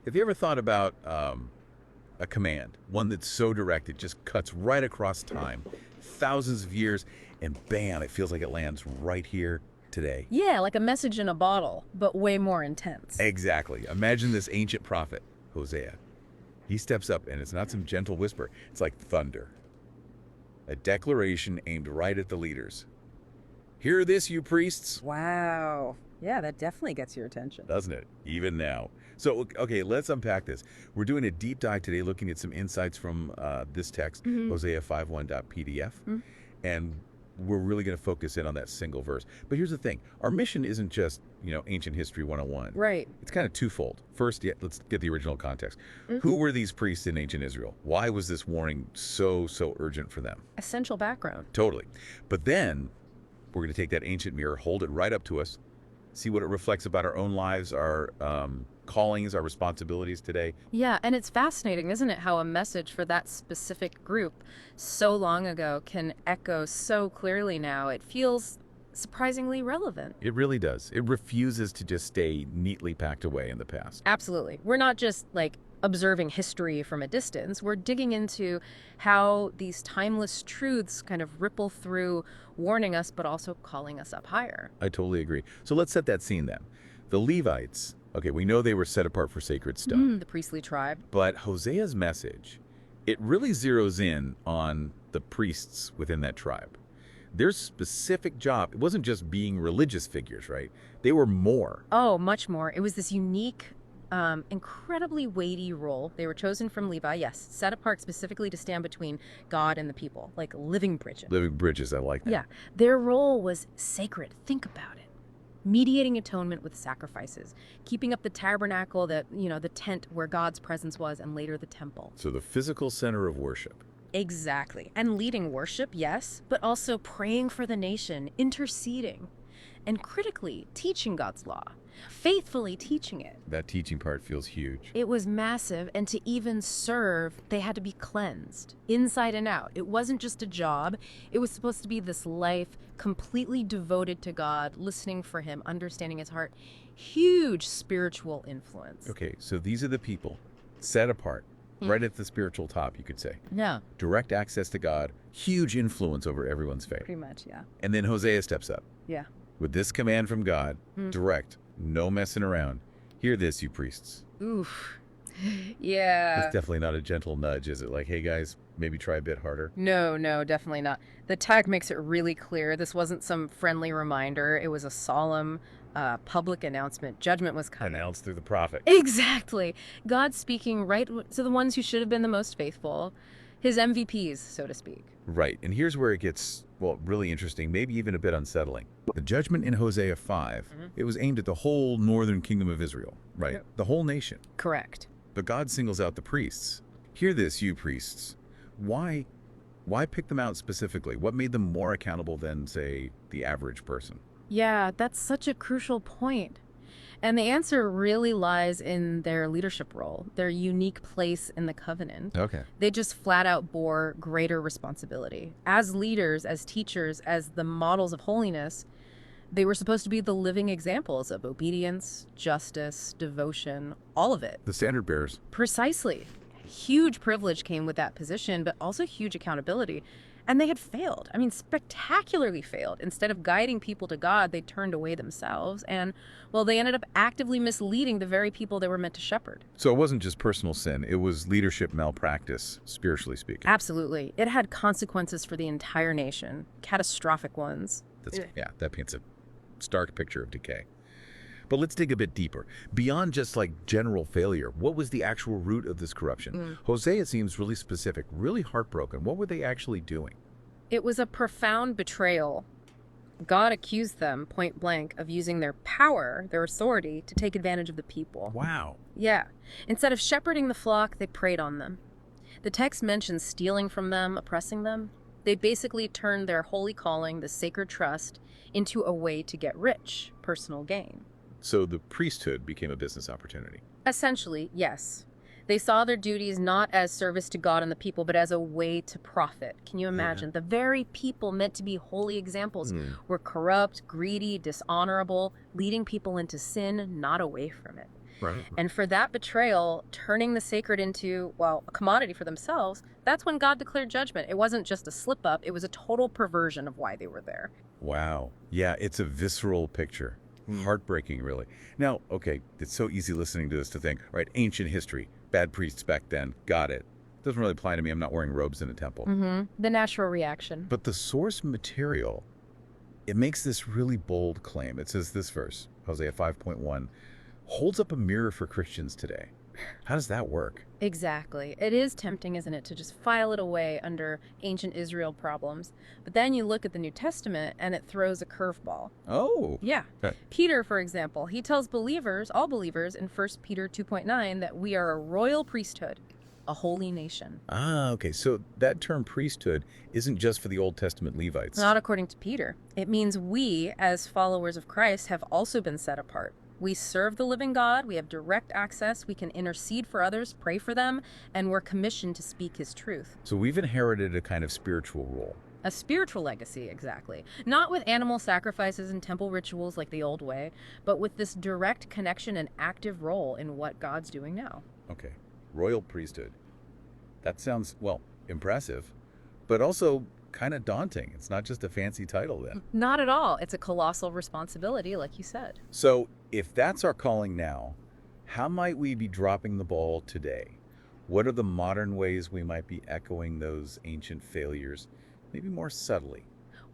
Have you ever thought about a command, one that's so direct it just cuts right across time, thousands of years, and bam, it feels like it lands right here today? Yeah, like a message in a bottle, but way more intense. Exactly. Imagine this ancient prophet, Hosea. He steps up, and it's not some gentle whisper. It's like thunder. A declaration aimed right at the leaders. Hear this, you priests, Wow. Yeah, that definitely gets your attention. doesn't it? Even now. So, okay, let's unpack this. We're doing a deep dive today, looking at some insights from this text, Hosea 5:1.pdf, and we're really going to focus in on that single verse. But here's the thing. Our mission isn't just, ancient history 101. Right. It's kind of twofold. First, let's get the original context. Who were these priests in ancient Israel? Why was this warning so urgent for them? Essential background. Totally. But then we're going to take that ancient mirror, hold it right up to us, see what it reflects about our own lives, our callings, our responsibilities today. Yeah, and it's fascinating, isn't it, how a message for that specific group so long ago can echo so clearly now. It feels surprisingly relevant. It really does. It refuses to just stay neatly packed away in the past. Absolutely. We're not just like observing history from a distance. We're digging into how these timeless truths kind of ripple through, warning us, but also calling us up higher. I totally agree. So let's set that scene then. The Levites, okay, we know they were set apart for sacred stuff, The priestly tribe. but Hosea's message, it really zeroes in on the priests within that tribe. Their specific job, it wasn't just being religious figures, right? They were more. Oh, much more. It was this unique, incredibly weighty role. They were chosen from Levi, yes, set apart specifically to stand between God and the people, like living bridges. Living bridges, I like that. Yeah, their role was sacred. Think about it. Mediating atonement with sacrifices, keeping up the tabernacle, the tent where God's presence was, and later the temple. So the physical center of worship. Exactly. And leading worship, yes, but also praying for the nation, interceding, and critically teaching God's law, faithfully teaching it. That teaching part feels huge. It was massive, and to even serve, they had to be cleansed, inside and out. It wasn't just a job. It was supposed to be this life completely devoted to God, listening for Him, understanding His heart. Huge spiritual influence. Okay, so these are the people set apart, right at the spiritual top, you could say. Yeah, Direct access to God, huge influence over everyone's faith. pretty much, yeah. And then Hosea steps up Yeah. with this command from God, direct, no messing around. Hear this, you priests. Oof. Yeah. It's definitely not a gentle nudge, is it? Like, hey guys, maybe try a bit harder. No, definitely not. The tag makes it really clear this wasn't some friendly reminder. It was a solemn, public announcement. Judgment was coming. Announced through the prophet. Exactly. God speaking right to the ones who should have been the most faithful, his MVPs, so to speak. Right, and here's where it gets, well, really interesting, maybe even a bit unsettling. The judgment in Hosea 5, it was aimed at the whole northern kingdom of Israel, right? Yep. The whole nation. Correct. But God singles out the priests. Hear this, you priests. Why pick them out specifically? What made them more accountable than, say, the average person? Yeah, that's such a crucial point. And the answer really lies in their leadership role, their unique place in the covenant. Okay. They just flat out bore greater responsibility. As leaders, as teachers, as the models of holiness, they were supposed to be the living examples of obedience, justice, devotion, all of it. The standard bearers. Precisely. Huge privilege came with that position, but also huge accountability. And they had failed. I mean, spectacularly failed. Instead of guiding people to God, they turned away themselves. And, well, they ended up actively misleading the very people they were meant to shepherd. So it wasn't just personal sin, it was leadership malpractice, spiritually speaking. Absolutely. It had consequences for the entire nation, catastrophic ones. That paints a stark picture of decay. But let's dig a bit deeper. Beyond just like general failure, what was the actual root of this corruption? Hosea seems really specific, really heartbroken. What were they actually doing? It was a profound betrayal. God accused them, point blank, of using their power, their authority, to take advantage of the people. Wow. Yeah. Instead of shepherding the flock, they preyed on them. The text mentions stealing from them, oppressing them. They basically turned their holy calling, the sacred trust, into a way to get rich, personal gain. So the priesthood became a business opportunity. Essentially, yes. They saw their duties not as service to God and the people, but as a way to profit. Can you imagine? The very people meant to be holy examples were corrupt, greedy, dishonorable, leading people into sin, not away from it. Right. And for that betrayal, turning the sacred into, well, a commodity for themselves, that's when God declared judgment. It wasn't just a slip up, it was a total perversion of why they were there. Wow. Yeah, it's a visceral picture. Heartbreaking, really. Now, okay, it's so easy listening to this to think, right, ancient history, bad priests back then, got it. Doesn't really apply to me. I'm not wearing robes in a temple. The natural reaction. But the source material, it makes this really bold claim. It says this verse, Hosea 5.1, holds up a mirror for Christians today. How does that work? Exactly. It is tempting, isn't it, to just file it away under ancient Israel problems. But then you look at the New Testament and it throws a curveball. Oh. Yeah. Okay. Peter, for example, he tells believers, all believers, in 1 Peter 2.9 that we are a royal priesthood, a holy nation. Ah, okay. So that term priesthood isn't just for the Old Testament Levites. Not according to Peter. It means we, as followers of Christ, have also been set apart. We serve the living God, we have direct access, we can intercede for others, pray for them, and we're commissioned to speak his truth. So we've inherited a kind of spiritual role. A spiritual legacy, exactly. Not with animal sacrifices and temple rituals like the old way, but with this direct connection and active role in what God's doing now. Okay. Royal priesthood. That sounds, well, impressive, but also kind of daunting. It's not just a fancy title then. Not at all. It's a colossal responsibility, like you said. So if that's our calling now, how might we be dropping the ball today? What are the modern ways we might be echoing those ancient failures, maybe more subtly?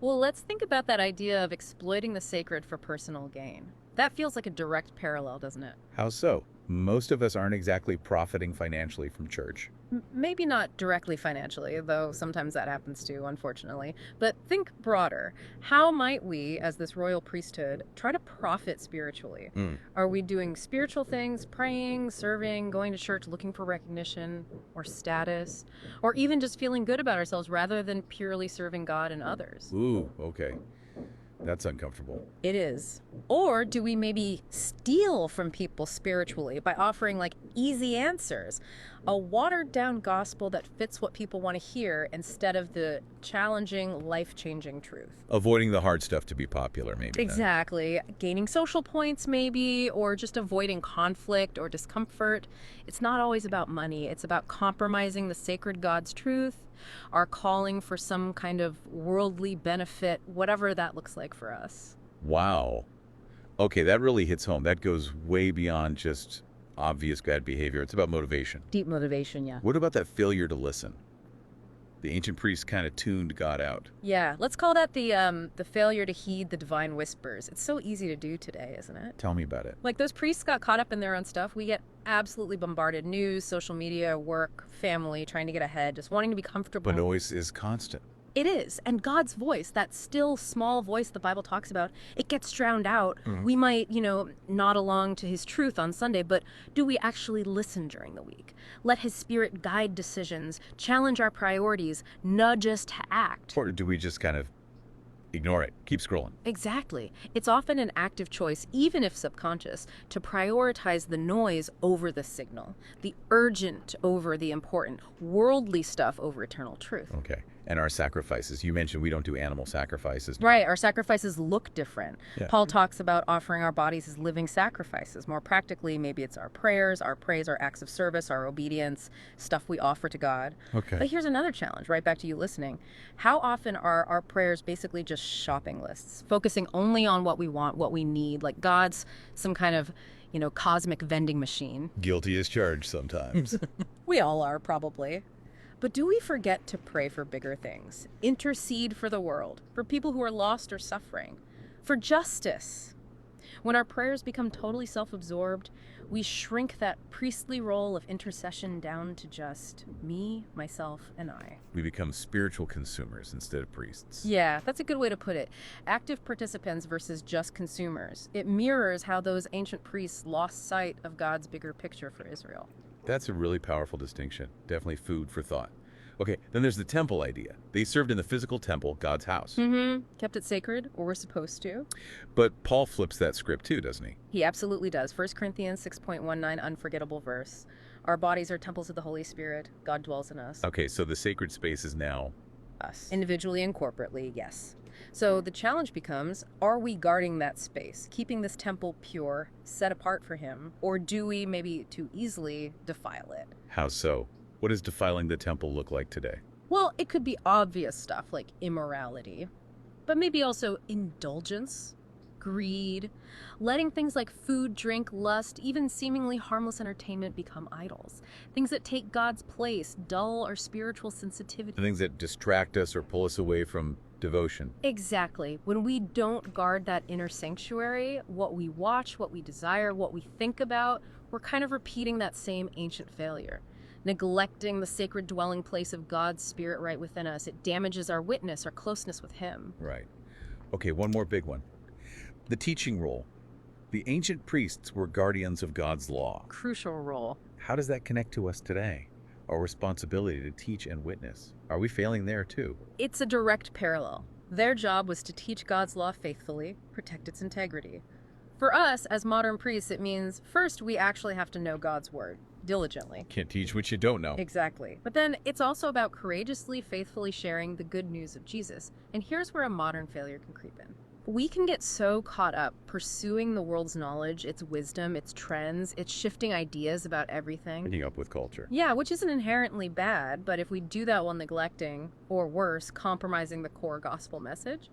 Well, let's think about that idea of exploiting the sacred for personal gain. That feels like a direct parallel, doesn't it? How so? Most of us aren't exactly profiting financially from church. Maybe not directly financially, though sometimes that happens too, unfortunately. But think broader. How might we, as this royal priesthood, try to profit spiritually? Are we doing spiritual things, praying, serving, going to church, looking for recognition or status, or even just feeling good about ourselves rather than purely serving God and others? Ooh, okay. That's uncomfortable. It is. Or do we maybe steal from people spiritually by offering like easy answers? A watered down gospel that fits what people want to hear instead of the challenging, life-changing truth. Avoiding the hard stuff to be popular, maybe. then. Exactly. Gaining social points maybe, or just avoiding conflict or discomfort. It's not always about money. It's about compromising the sacred God's truth, our calling for some kind of worldly benefit, whatever that looks like for us. Wow. Okay, that really hits home. That goes way beyond just obvious bad behavior. It's about motivation. Deep motivation, yeah. What about that failure to listen? The ancient priests kind of tuned God out. Yeah, let's call that the failure to heed the divine whispers. It's so easy to do today, isn't it? Tell me about it. Like those priests got caught up in their own stuff. We get absolutely bombarded. News, social media, work, family, trying to get ahead, just wanting to be comfortable. But noise is constant. It is. And God's voice, that still small voice the Bible talks about, it gets drowned out. We might, nod along to his truth on Sunday, but do we actually listen during the week? Let his spirit guide decisions, challenge our priorities, nudge us to act. Or do we just kind of ignore it, keep scrolling? Exactly. It's often an active choice, even if subconscious, to prioritize the noise over the signal, the urgent over the important, worldly stuff over eternal truth. Okay. And our sacrifices. You mentioned we don't do animal sacrifices. Right, our sacrifices look different. Yeah. Paul talks about offering our bodies as living sacrifices. More practically, maybe it's our prayers, our praise, our acts of service, our obedience, stuff we offer to God. Okay. But here's another challenge, right back to you listening. How often are our prayers basically just shopping lists, focusing only on what we want, what we need, like God's some kind of, cosmic vending machine? Guilty as charged sometimes. We all are, probably. But do we forget to pray for bigger things? Intercede for the world, for people who are lost or suffering, for justice. When our prayers become totally self-absorbed, we shrink that priestly role of intercession down to just me, myself, and I. We become spiritual consumers instead of priests. Yeah, that's a good way to put it. Active participants versus just consumers. It mirrors how those ancient priests lost sight of God's bigger picture for Israel. That's a really powerful distinction. Definitely food for thought. Okay, then there's the temple idea. They served in the physical temple, God's house. Kept it sacred, or we're supposed to. But Paul flips that script too, doesn't he? He absolutely does. 1 Corinthians 6.19, unforgettable verse. Our bodies are temples of the Holy Spirit. God dwells in us. Okay, so the sacred space is now Us. Individually and corporately, yes. So the challenge becomes, are we guarding that space, keeping this temple pure, set apart for him, or do we maybe too easily defile it? How so? What does defiling the temple look like today? Well, it could be obvious stuff like immorality, but maybe also indulgence, greed, letting things like food, drink, lust, even seemingly harmless entertainment become idols. Things that take God's place, dull our spiritual sensitivity. The things that distract us or pull us away from devotion. Exactly. When we don't guard that inner sanctuary, what we watch, what we desire, what we think about, we're kind of repeating that same ancient failure. Neglecting the sacred dwelling place of God's Spirit right within us, it damages our witness, our closeness with Him. Right. Okay, one more big one. The teaching role. The ancient priests were guardians of God's law. Crucial role. How does that connect to us today? Our responsibility to teach and witness. Are we failing there too? It's a direct parallel. Their job was to teach God's law faithfully, protect its integrity. For us, as modern priests, it means first we actually have to know God's word diligently. Can't teach what you don't know. Exactly. But then it's also about courageously, faithfully sharing the good news of Jesus. And here's where a modern failure can creep in. We can get so caught up pursuing the world's knowledge, its wisdom, its trends, its shifting ideas about everything. Keeping up with culture. Yeah, which isn't inherently bad, but if we do that while neglecting, or worse, compromising the core gospel message,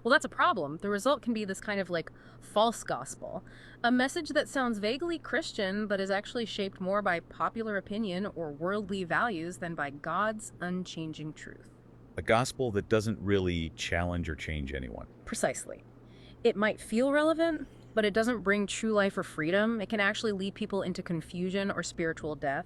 well, that's a problem. The result can be this kind of like false gospel, a message that sounds vaguely Christian, but is actually shaped more by popular opinion or worldly values than by God's unchanging truth. A gospel that doesn't really challenge or change anyone. Precisely. It might feel relevant, but it doesn't bring true life or freedom. It can actually lead people into confusion or spiritual death.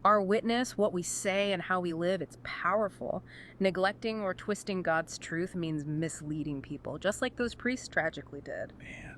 Our witness, what we say and how we live, it's powerful. Neglecting or twisting God's truth means misleading people, just like those priests tragically did. Man.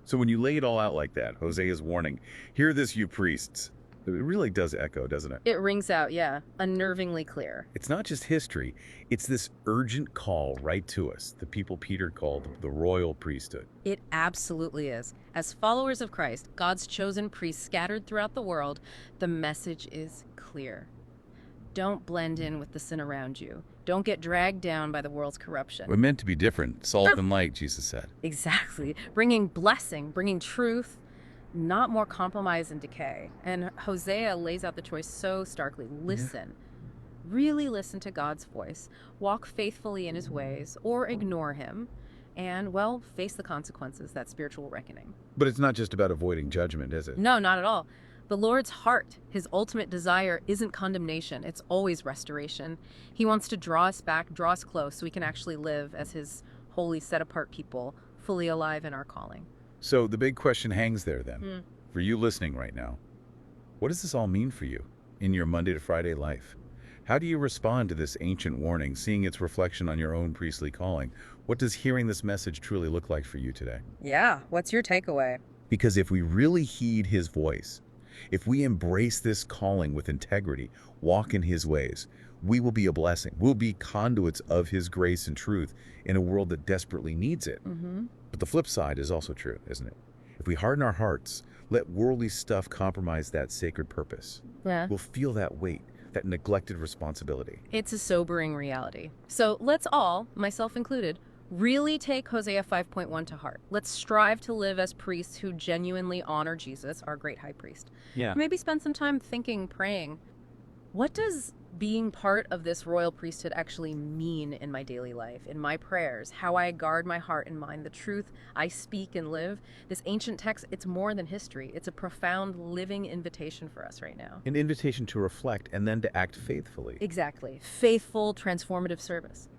So when you lay it all out like that, Hosea's warning, hear this, you priests. It really does echo, doesn't it? It rings out, yeah, unnervingly clear. It's not just history. It's this urgent call right to us, the people Peter called the royal priesthood. It absolutely is. As followers of Christ, God's chosen priests scattered throughout the world, the message is clear. Don't blend in with the sin around you. Don't get dragged down by the world's corruption. We're meant to be different, salt and light, Jesus said. Exactly. Bringing blessing, bringing truth, not more compromise and decay. And Hosea lays out the choice so starkly. Listen. Really listen to God's voice. Walk faithfully in his ways, or ignore him. And, well, face the consequences, that spiritual reckoning. But it's not just about avoiding judgment, is it? No, not at all. The Lord's heart, his ultimate desire, isn't condemnation. It's always restoration. He wants to draw us back, draw us close, so we can actually live as his holy, set-apart people, fully alive in our calling. So the big question hangs there then, for you listening right now. What does this all mean for you in your Monday to Friday life? How do you respond to this ancient warning, seeing its reflection on your own priestly calling? What does hearing this message truly look like for you today? Yeah, what's your takeaway? Because if we really heed his voice, if we embrace this calling with integrity, walk in his ways, we will be a blessing. We'll be conduits of his grace and truth in a world that desperately needs it. But the flip side is also true, isn't it? If we harden our hearts, let worldly stuff compromise that sacred purpose, Yeah. we'll feel that weight, that neglected responsibility. It's a sobering reality. So let's all, myself included, really take Hosea 5.1 to heart. Let's strive to live as priests who genuinely honor Jesus, our great high priest. Yeah. Maybe spend some time thinking, praying, what does being part of this royal priesthood actually mean in my daily life, in my prayers, how I guard my heart and mind, the truth I speak and live? This ancient text, it's more than history. It's a profound living invitation for us right now. An invitation to reflect and then to act faithfully. Exactly. Faithful, transformative service.